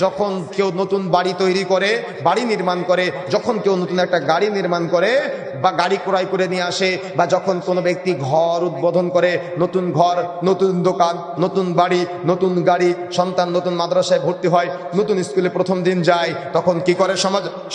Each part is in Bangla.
যখন কেউ নতুন বাড়ি তৈরি করে, বাড়ি নির্মাণ করে, যখন কেউ নতুন একটা গাড়ি নির্মাণ করে বা গাড়ি ক্রয় করে নিয়ে আসে, বা যখন কোনো ব্যক্তি ঘর উদ্বোধন করে, নতুন ঘর, নতুন দোকান, নতুন বাড়ি, নতুন গাড়ি, সন্তান নতুন মাদ্রাসায় ভর্তি হয়, নতুন স্কুলে প্রথম দিন যায়, তখন কি করে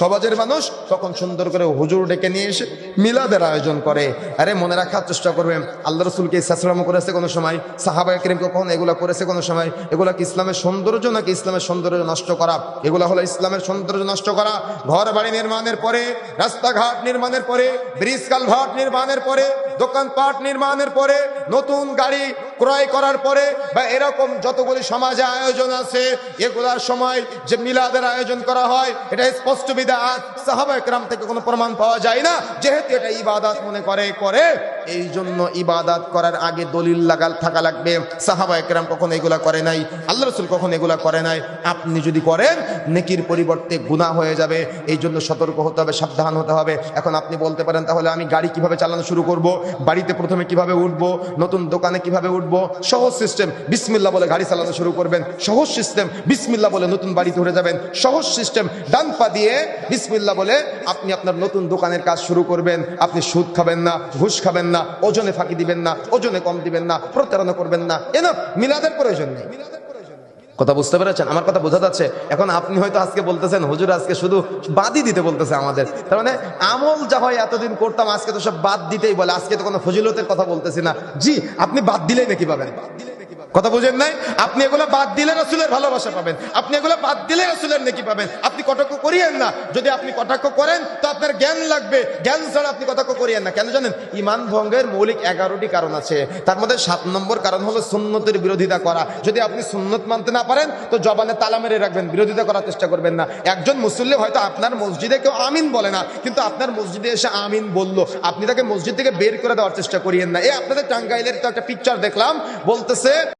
সমাজের মানুষ? তখন সুন্দর করে হুজুর ডেকে নিয়ে এসে মিলাদের আয়োজন করে। আরে মনে রাখার চেষ্টা করবেন, আল্লাহ রসুলকে ইসলাম করেছে কোনো সময়? সাহাবায়ে কেরাম কখন এগুলা করেছে কোনো সময়? এগুলা কি ইসলামের সৌন্দর্য নাকি ইসলামের সৌন্দর্য নষ্ট করা? এগুলা হলো ইসলামের সৌন্দর্য নষ্ট করা। ঘর বাড়ি নির্মাণের পরে, রাস্তাঘাট নির্মাণের পরে, ব্রিজ কালভার্ট নির্মাণের পরে, দোকানপাট নির্মাণের পরে, নতুন গাড়ি ক্রয় করার পরে, বা এরকম যতগুলি সমাজে আয়োজন আছে, এগুলার সময় যে মিলাদের আয়োজন করা হয়, এটা স্পষ্ট বিদআত। সাহাবায়ে কেরাম থেকে কোনো প্রমাণ পাওয়া যায় না। যেহেতু এটা ইবাদত মনে করে, এই জন্য ইবাদত করার আগে দলিল থাকা লাগবে। সাহাবায়ে কেরাম কখনো এগুলা করে নাই, আল্লাহ রাসূল কখনো এগুলা করে নাই। আপনি যদি করেন, নেকির পরিবর্তে গুনাহ হয়ে যাবে। এই জন্য সতর্ক হতে হবে, সাবধান হতে হবে। এখন আপনি বলতে পারেন, তাহলে আমি গাড়ি কিভাবে চালানো শুরু করব? বাড়িতে প্রথমে কিভাবে উঠবো? নতুন দোকানে কিভাবে উঠবো? সহজ সিস্টেম, বিসমিল্লাহ বলে গাড়ি চালানো শুরু করবেন। সহজ সিস্টেম, বিসমিল্লাহ বলে নতুন বাড়িতে উঠে যাবেন। সহজ সিস্টেম, ডান পা দিয়ে বিসমিল্লাহ বলে আপনি আপনার নতুন দোকানের কাজ শুরু করবেন। আপনি সুদ খাবেন না, ঘুষ খাবেন না, ওজনে ফাঁকি দিবেন না, ওজনে কম দিবেন না, প্রতারণা করবেন না। এনাফ, মিলাদের প্রয়োজন নেই। কথা বুঝতে পেরেছেন? আমার কথা বোঝা যাচ্ছে? এখন আপনি হয়তো আজকে বলতেছেন, হুজুর আজকে শুধু বাদই দিতে বলতেছে আমাদের। তার মানে আমল যা হয় এতদিন করতাম, আজকে তো সব বাদ দিতেই বলে। আজকে তো কোনো ফজিলতের কথা বলতেছি না। জি, আপনি বাদ দিলেই নাকি পাবেন? কথা বুঝেন নাই? আপনি এগুলো বাদ দিলে রাসূলের ভালোবাসা পাবেন, আপনি এগুলো বাদ দিলে রাসূলের নেকি পাবেন। আপনি কটাক্ষ করিয়েন না। যদি আপনি কটাক্ষ করেন তো আপনার জ্ঞান লাগবে, জ্ঞান ছাড়া আপনি কটাক্ষ করিয়েন না। কেন জানেন? ঈমান ভঙ্গের মৌলিক 11টি কারণ আছে, তার মধ্যে 7 নম্বর কারণ হলো সুন্নতের বিরোধিতা করা। যদি আপনি সুন্নত মানতে না পারেন তো জবানে তালা মেরে রাখবেন, বিরোধিতা করার চেষ্টা করবেন না। একজন মুসল্লি হয়তো আপনার মসজিদে কেউ আমিন বলে না, কিন্তু আপনার মসজিদে এসে আমিন বলল, আপনি তাকে মসজিদ থেকে বের করে দেওয়ার চেষ্টা করিয়েন না। আপনাদের টাঙ্গাইলের তো একটা পিকচার দেখলাম, বলতেছে